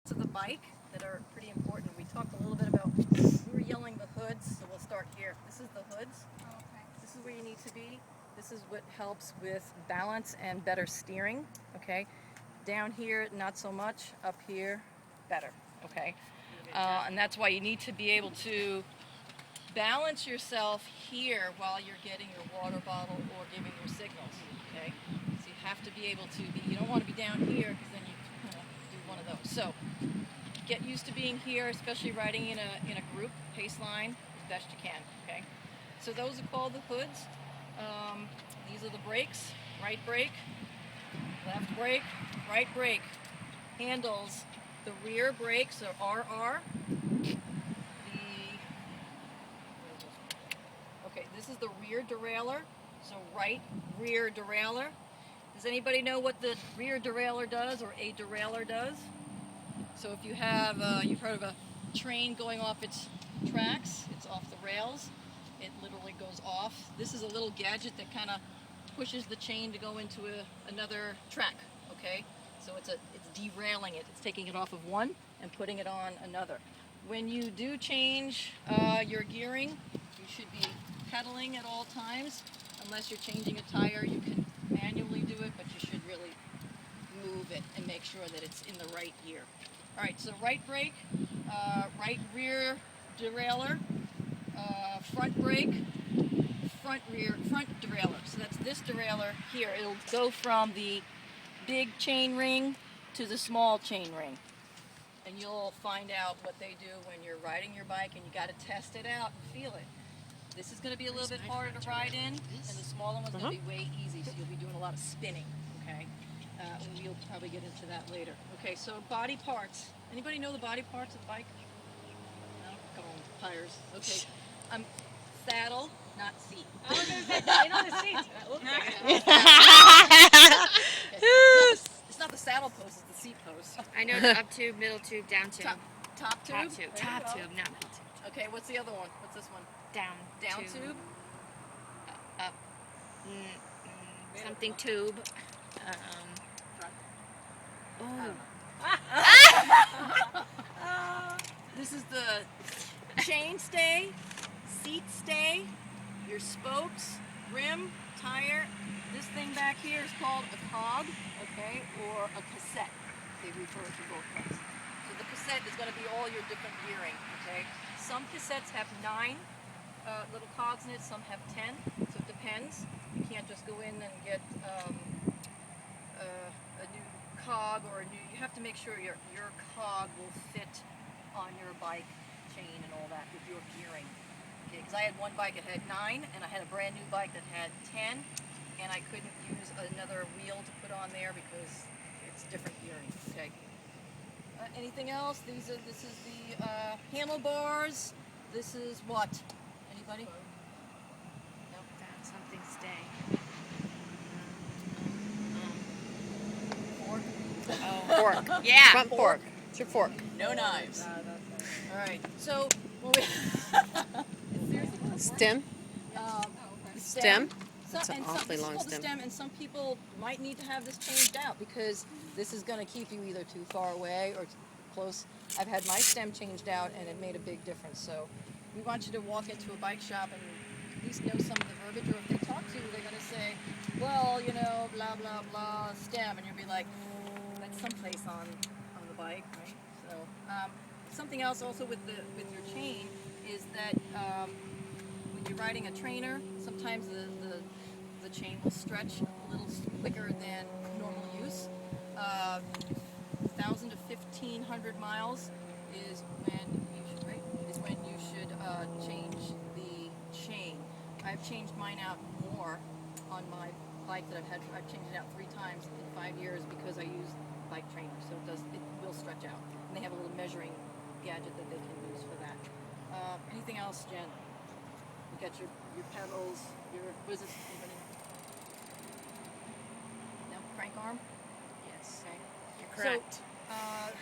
To the bike that are pretty important. We talked a little bit about, we were yelling the hoods, so we'll start here. This is the hoods. Oh, okay. This is where you need to be. This is what helps with balance and better steering, okay? Down here, not so much. Up here, better, okay? And that's why you need to be able to balance yourself here while you're getting your water bottle or giving your signals, okay? So you have to be able to be, you don't want to be down here because then you do one of those. So get used to being here, especially riding in a group, pace line, as best you can, okay? So those are called the hoods. These are the brakes, right brake, left brake, right brake. Handles, the rear brakes are RR. Okay, this is the rear derailleur, so right rear derailleur. Does anybody know what the rear derailleur does or a derailleur does? So if you have, you've heard of a train going off its tracks, it's off the rails, it literally goes off. This is a little gadget that kind of pushes the chain to go into another track, okay? So it's derailing it, it's taking it off of one and putting it on another. When you do change your gearing, you should be pedaling at all times. Unless you're changing a tire, you can manually do it, but you should really move it and make sure that it's in the right gear. All right, so right brake, right rear derailleur, front brake, front derailleur. So that's this derailleur here. It'll go from the big chain ring to the small chain ring. And you'll find out what they do when you're riding your bike and you got to test it out and feel it. This is going to be a little bit harder to ride in, and the smaller one's going to be way easy, so you'll be doing a lot of spinning, okay? And we'll probably get into that later. Okay, so body parts. Anybody know the body parts of the bike? No? Come on, tires. Okay. Saddle, not seat. I was going to say, I know the seats. It looks like Okay. It's not the saddle post, it's the seat post. I know the up tube, middle tube, down tube. Top tube? Top tube. There you Top go. tube, not middle tube. Okay, what's the other one? What's this one? Down tube? Up. Something tube. This is the chain stay, seat stay, your spokes, rim, tire. This thing back here is called a cog, okay, or a cassette. They refer to both ways. So the cassette is going to be all your different gearing, okay? Some cassettes have 9 little cogs in it, some have 10, so it depends. You can't just go in and get a new cog or you have to make sure your cog will fit on your bike chain and all that with your gearing. Okay, because I had one bike that had 9 and I had a brand new bike that had 10 and I couldn't use another wheel to put on there because it's different gearing. Okay. Anything else? This is the handlebars. This is what? Anybody? No. That's something stay. Fork. Oh. Fork. Yeah. Front fork. It's your fork. No knives. All right. So when we seriously called a fork? Stem. Stem. That's an awfully this is long called the stem. stem, and some people might need to have this changed out because this is going to keep you either too far away or close. I've had my stem changed out, and it made a big difference. So we want you to walk into a bike shop and at least know some of the verbiage, or if they talk to you, they're going to say, well, you know, blah, blah, blah, stem, and you'll be like, that's someplace on the bike, right? So something else also with your chain is that when you're riding a trainer, sometimes the chain will stretch a little quicker than normal use. 1,000 to 1,500 miles is when you should change the chain. I've changed mine out more on my bike that I've changed it out 3 times in 5 years because I use bike trainer, so it will stretch out. And they have a little measuring gadget that they can use for that. Anything else, Jen? You got your pedals, what is it? Anybody? No? Crank arm? Yes. Okay. You're correct. So,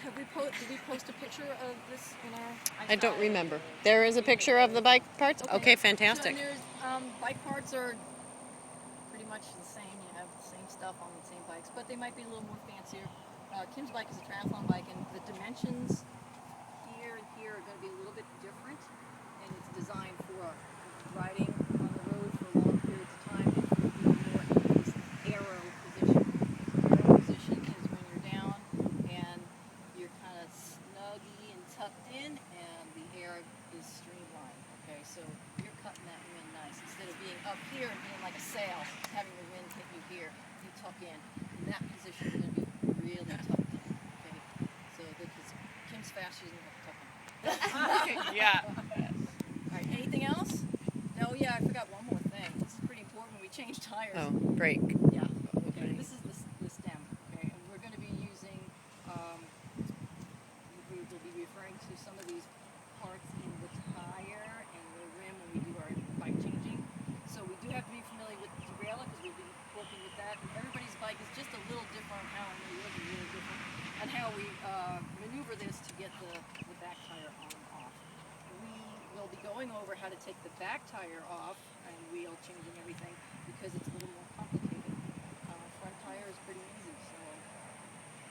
did we post a picture of this in our... I don't remember. There is a picture of the bike parts? Okay, fantastic. So there's, bike parts are pretty much the same. You have the same stuff on the same bikes, but they might be a little more fancier. Kim's bike is a triathlon bike, and the dimensions here and here are going to be a little bit different, and it's designed for riding on the road for long periods of time. It's going to be more in this aero position. Aero position is when you're down and you're kind of snuggy and tucked in, and the air is streamlined. Okay, so you're cutting that wind nice. Instead of being up here and being like a sail, having the wind hit you here, you tuck in. In that position, you're going to be really tucked in. Okay, so because Kim's fast, she doesn't have to tuck in. Yeah. All right, anything else? No, yeah, I forgot one more thing. This is pretty important when we change tires. Oh, brake. Yeah. Okay. Opening. This is the stem. Okay, and we're going to be using. We will be referring to some of these parts in the tire and the rim when we do our bike changing. So we do have to be familiar with the derailleur because we'll be working with that. And everybody's bike is just a little different on how yours is really different on how we maneuver this to get the back tire on and off. We will be going over how to take the back tire off and wheel changing everything because it's a little more complicated. Front tire is pretty easy, so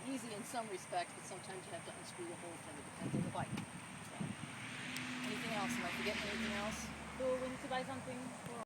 easy in some respects, but sometimes you have to unscrew the whole thing. It depends on the bike. So, anything else? Am I forgetting anything else? So we need to buy something for